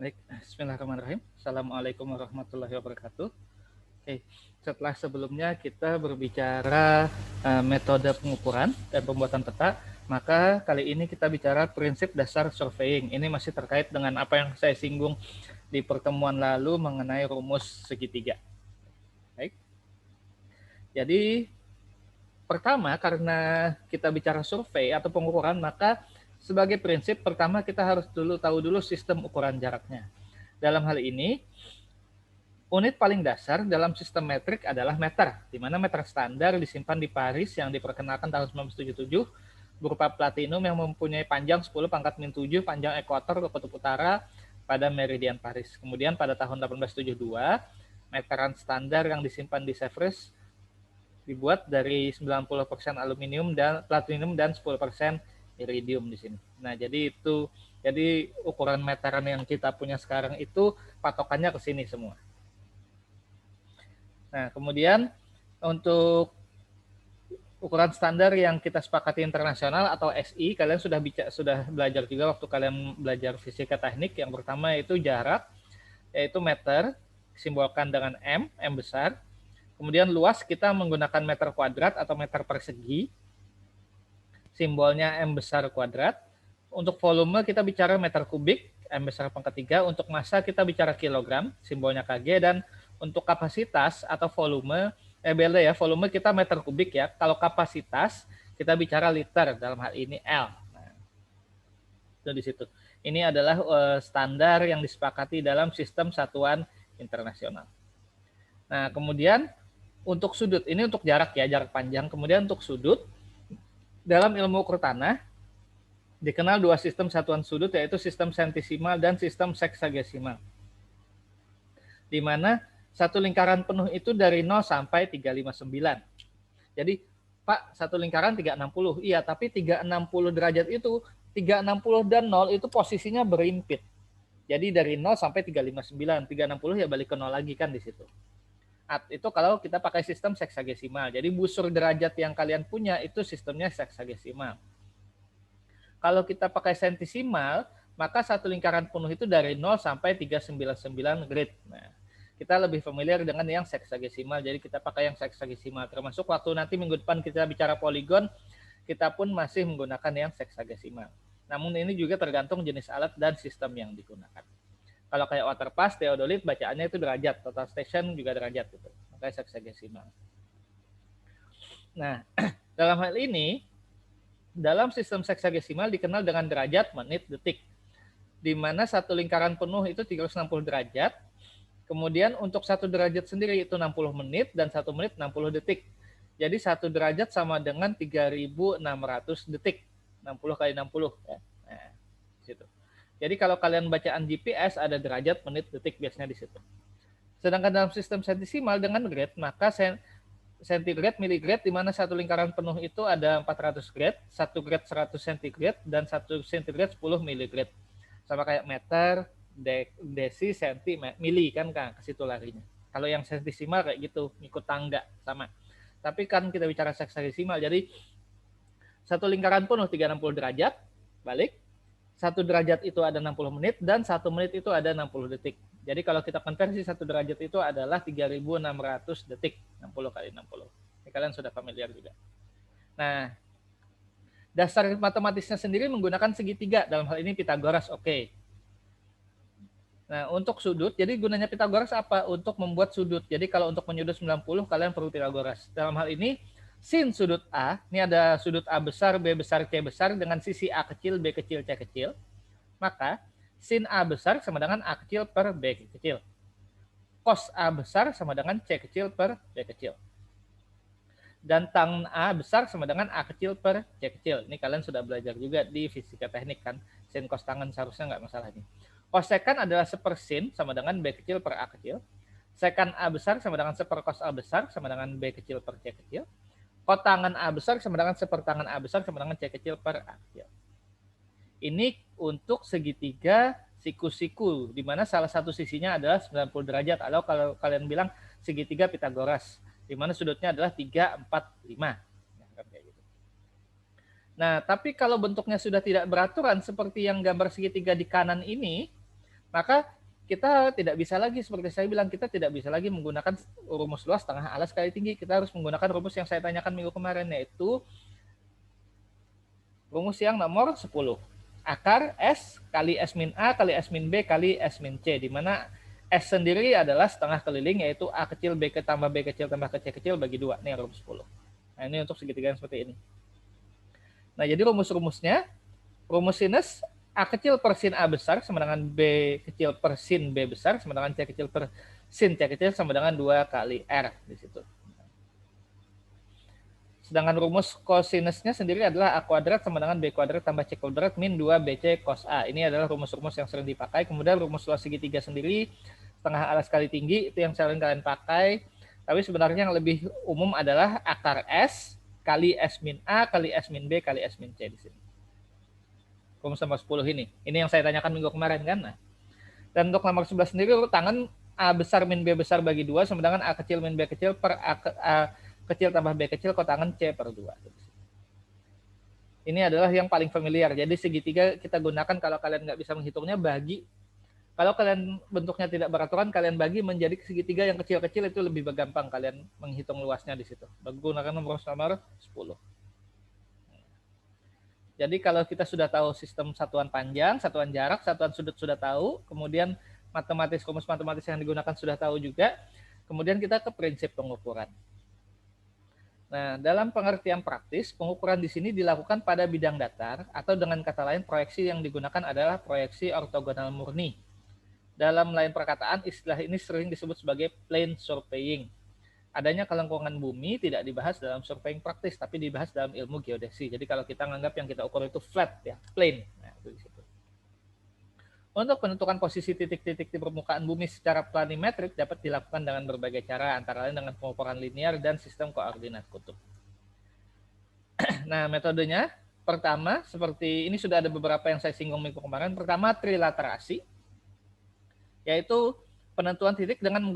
Baik, bismillahirrahmanirrahim. Assalamualaikum warahmatullahi wabarakatuh. Oke, setelah sebelumnya kita berbicara metode pengukuran dan pembuatan peta, maka kali ini kita bicara prinsip dasar surveying. Ini masih terkait dengan apa yang saya singgung di pertemuan lalu mengenai rumus segitiga. Baik. Jadi pertama, karena kita bicara survei atau pengukuran, maka sebagai prinsip pertama kita harus tahu dulu sistem ukuran jaraknya. Dalam hal ini, unit paling dasar dalam sistem metrik adalah meter, di mana meter standar disimpan di Paris yang diperkenalkan tahun 1977 berupa platinum yang mempunyai panjang 10⁻⁷ panjang ekuator ke kutub utara pada meridian Paris. Kemudian pada tahun 1872, meteran standar yang disimpan di Sèvres dibuat dari 90% aluminium dan platinum dan 10% iridium di sini. Nah, jadi ukuran meteran yang kita punya sekarang itu patokannya ke sini semua. Nah, kemudian untuk ukuran standar yang kita sepakati internasional atau SI, kalian sudah belajar juga waktu kalian belajar fisika teknik. Yang pertama yaitu jarak, yaitu meter, simbolkan dengan M besar. Kemudian luas kita menggunakan meter kuadrat atau meter persegi, simbolnya M besar kuadrat. Untuk volume kita bicara meter kubik, M besar pangkat 3. Untuk massa kita bicara kilogram, simbolnya Kg. Dan untuk kapasitas atau volume, beda ya, volume kita meter kubik ya. Kalau kapasitas kita bicara liter, dalam hal ini L. Nah, itu di situ. Ini adalah standar yang disepakati dalam sistem satuan internasional. Nah, kemudian untuk sudut, ini untuk jarak ya, jarak panjang. Kemudian untuk sudut, dalam ilmu ukur tanah, dikenal dua sistem satuan sudut, yaitu sistem sentisimal dan sistem seksagesimal. Di mana satu lingkaran penuh itu dari 0 sampai 359. Jadi, Pak, satu lingkaran 360. Iya, tapi 360 derajat itu, 360 dan 0 itu posisinya berimpit. Jadi dari 0 sampai 359. 360 ya balik ke 0 lagi kan di situ. Itu kalau kita pakai sistem seksagesimal. Jadi busur derajat yang kalian punya itu sistemnya seksagesimal. Kalau kita pakai sentisimal, maka satu lingkaran penuh itu dari 0 sampai 399 grid. Nah, kita lebih familiar dengan yang seksagesimal, jadi kita pakai yang seksagesimal. Termasuk waktu nanti minggu depan kita bicara poligon, kita pun masih menggunakan yang seksagesimal. Namun ini juga tergantung jenis alat dan sistem yang digunakan. Kalau kayak waterpass, theodolit bacaannya itu derajat, total station juga derajat gitu. Makanya seksagesimal. Nah, dalam hal ini, dalam sistem seksagesimal dikenal dengan derajat, menit, detik. Di mana satu lingkaran penuh itu 360 derajat. Kemudian untuk satu derajat sendiri itu 60 menit dan 1 menit 60 detik. Jadi satu derajat sama dengan 3.600 detik. 60 kali 60 ya. Nah, situ. Jadi kalau kalian bacaan GPS ada derajat, menit, detik biasanya di situ. Sedangkan dalam sistem sentisimal dengan grade, maka sentigrade, miligrade, di mana satu lingkaran penuh itu ada 400 grade, satu grade 100 centigrade, dan satu centigrade 10 miligrade. Sama kayak meter, desi, senti, mili kan ke situ larinya. Kalau yang sentisimal kayak gitu, ikut tangga sama. Tapi kan kita bicara seksagesimal, jadi satu lingkaran penuh 360 derajat, balik, satu derajat itu ada 60 menit dan 1 menit itu ada 60 detik. Jadi kalau kita konversi satu derajat itu adalah 3.600 detik, 60 kali 60. Ini kalian sudah familiar juga. Nah, dasar matematisnya sendiri menggunakan segitiga, dalam hal ini Pitagoras, oke. Nah, untuk sudut, jadi gunanya Pitagoras apa? Untuk membuat sudut. Jadi kalau untuk menyudut 90, kalian perlu Pitagoras. Dalam hal ini, sin sudut A, ini ada sudut A besar, B besar, C besar, dengan sisi A kecil, B kecil, C kecil. Maka, sin A besar sama dengan A kecil per B kecil. Cos A besar sama dengan C kecil per B kecil. Dan tan A besar sama dengan A kecil per C kecil. Ini kalian sudah belajar juga di fisika teknik kan. Sin cos tangan seharusnya nggak masalah nih. Kosekan adalah sepersin sama dengan B kecil per A kecil. Sekan A besar sama dengan seperkos A besar sama dengan B kecil per C kecil. Kotangan A besar sama dengan sepertangan A besar sama dengan C kecil per A kecil. Ini untuk segitiga siku-siku, di mana salah satu sisinya adalah 90 derajat. Atau kalau kalian bilang segitiga Pitagoras, di mana sudutnya adalah 3, 4, 5. Nah, tapi kalau bentuknya sudah tidak beraturan seperti yang gambar segitiga di kanan ini, maka kita tidak bisa lagi, seperti saya bilang, kita tidak bisa lagi menggunakan rumus luas setengah alas kali tinggi. Kita harus menggunakan rumus yang saya tanyakan minggu kemarin, yaitu rumus yang nomor 10. Akar S kali S min A kali S min B kali S min C, di mana S sendiri adalah setengah keliling, yaitu A kecil B tambah B kecil tambah C kecil bagi 2. Ini rumus 10. Nah, ini untuk segitiga yang seperti ini. Nah, jadi rumus-rumusnya, rumus sinus A kecil per sin A besar sama dengan B kecil per sin B besar sama dengan C kecil per sin C kecil sama dengan 2 kali R di situ. Sedangkan rumus kosinusnya sendiri adalah A kuadrat sama dengan B kuadrat tambah C kuadrat min 2BC cos A. Ini adalah rumus-rumus yang sering dipakai. Kemudian rumus luas segitiga sendiri, setengah alas kali tinggi, itu yang sering kalian pakai. Tapi sebenarnya yang lebih umum adalah akar S kali S min A kali S min B kali S min C di sini. Rumus nomor 10 ini. Ini yang saya tanyakan minggu kemarin kan. Nah, dan untuk nomor 11 sendiri, tangan A besar min B besar bagi 2 sama dengan A kecil min B kecil per A kecil tambah B kecil kotangan C per 2. Ini adalah yang paling familiar. Jadi segitiga kita gunakan kalau kalian nggak bisa menghitungnya, bagi. Kalau kalian bentuknya tidak beraturan, kalian bagi menjadi segitiga yang kecil-kecil, itu lebih gampang kalian menghitung luasnya di situ. Gunakan nomor 10. Jadi kalau kita sudah tahu sistem satuan panjang, satuan jarak, satuan sudut sudah tahu, kemudian rumus matematis yang digunakan sudah tahu juga, kemudian kita ke prinsip pengukuran. Nah, dalam pengertian praktis, pengukuran di sini dilakukan pada bidang datar, atau dengan kata lain, proyeksi yang digunakan adalah proyeksi ortogonal murni. Dalam lain perkataan, istilah ini sering disebut sebagai plane surveying. Adanya kelengkungan bumi tidak dibahas dalam surveying praktis, tapi dibahas dalam ilmu geodesi. Jadi kalau kita menganggap yang kita ukur itu flat, ya, plane. Nah, itu di situ. Untuk menentukan posisi titik-titik di permukaan bumi secara planimetrik dapat dilakukan dengan berbagai cara, antara lain dengan pengukuran linear dan sistem koordinat kutub. Nah, metodenya pertama, seperti ini sudah ada beberapa yang saya singgung minggu kemarin. Pertama, trilaterasi, yaitu penentuan titik dengan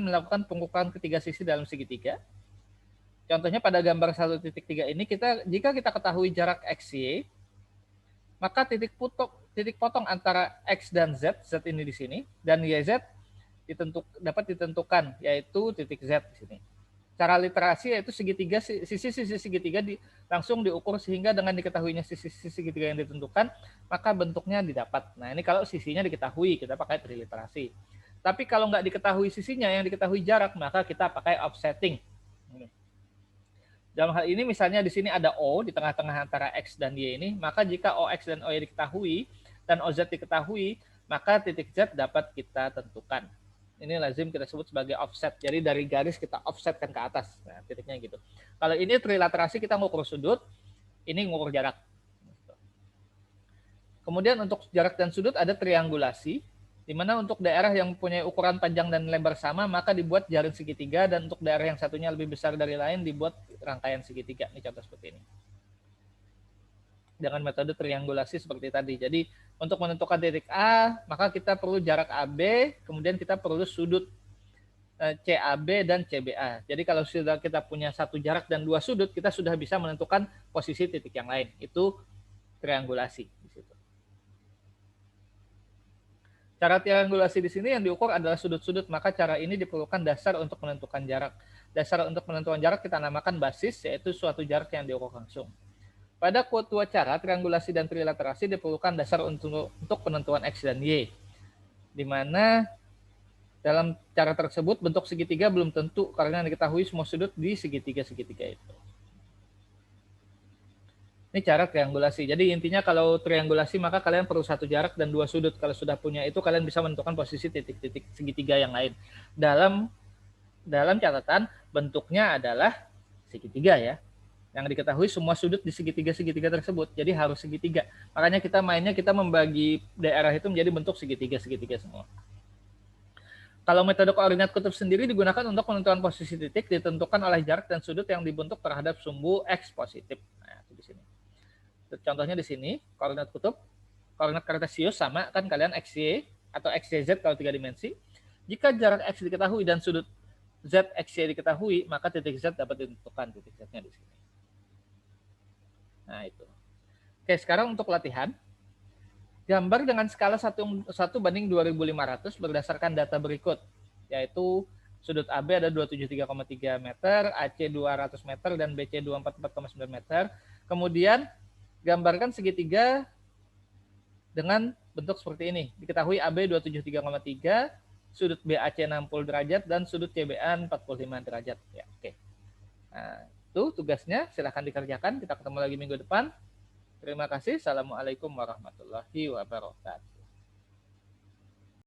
melakukan pengukuran ketiga sisi dalam segitiga. Contohnya pada gambar 1.3 ini, jika kita ketahui jarak XY, maka titik potong antara X dan Z ini di sini, dan YZ dapat ditentukan, yaitu titik Z di sini. Cara literasi yaitu sisi-sisi segitiga langsung diukur, sehingga dengan diketahuinya sisi-sisi segitiga yang ditentukan, maka bentuknya didapat. Nah, ini kalau sisinya diketahui, kita pakai triliterasi. Tapi kalau nggak diketahui sisinya, yang diketahui jarak, maka kita pakai offsetting. Dalam hal ini misalnya di sini ada O di tengah-tengah antara X dan Y ini, maka jika OX dan OY diketahui dan OZ diketahui, maka titik Z dapat kita tentukan. Ini lazim kita sebut sebagai offset. Jadi dari garis kita offsetkan ke atas. Nah, titiknya gitu. Kalau ini trilaterasi, kita ngukur sudut, ini ngukur jarak. Kemudian untuk jarak dan sudut ada triangulasi, di mana untuk daerah yang mempunyai ukuran panjang dan lebar sama, maka dibuat jaring segitiga, dan untuk daerah yang satunya lebih besar dari lain, dibuat rangkaian segitiga. Ini contoh seperti ini. Dengan metode triangulasi seperti tadi. Jadi untuk menentukan titik A, maka kita perlu jarak AB, kemudian kita perlu sudut CAB dan CBA. Jadi kalau sudah kita punya satu jarak dan dua sudut, kita sudah bisa menentukan posisi titik yang lain. Itu triangulasi. Cara triangulasi di sini yang diukur adalah sudut-sudut, maka cara ini diperlukan dasar untuk menentukan jarak. Dasar untuk menentukan jarak kita namakan basis, yaitu suatu jarak yang diukur langsung. Pada kedua cara, triangulasi dan trilaterasi, diperlukan dasar untuk penentuan X dan Y. Di mana dalam cara tersebut bentuk segitiga belum tentu, karena diketahui semua sudut di segitiga-segitiga itu. Ini cara triangulasi. Jadi intinya kalau triangulasi, maka kalian perlu satu jarak dan dua sudut. Kalau sudah punya itu, kalian bisa menentukan posisi titik-titik segitiga yang lain. Dalam catatan, bentuknya adalah segitiga ya. Yang diketahui semua sudut di segitiga-segitiga tersebut. Jadi harus segitiga. Makanya kita membagi daerah itu menjadi bentuk segitiga-segitiga semua. Kalau metode koordinat kutub sendiri digunakan untuk penentuan posisi titik, ditentukan oleh jarak dan sudut yang dibentuk terhadap sumbu X positif. Nah, itu di sini. Contohnya di sini, koordinat kutub, koordinat kartesius sama kan kalian XY atau XYZ kalau 3 dimensi. Jika jarak X diketahui dan sudut Z XY diketahui, maka titik Z dapat ditentukan, titik Z-nya di sini. Nah, itu. Oke, sekarang untuk latihan. Gambar dengan skala 1:2500 berdasarkan data berikut, yaitu sudut AB ada 273,3 meter, AC 200 meter, dan BC 244,9 meter. Kemudian gambarkan segitiga dengan bentuk seperti ini. Diketahui AB 273,3, sudut BAC 60 derajat, dan sudut CBA 45 derajat. Ya, oke. Nah, itu tugasnya, silahkan dikerjakan. Kita ketemu lagi minggu depan. Terima kasih. Assalamualaikum warahmatullahi wabarakatuh.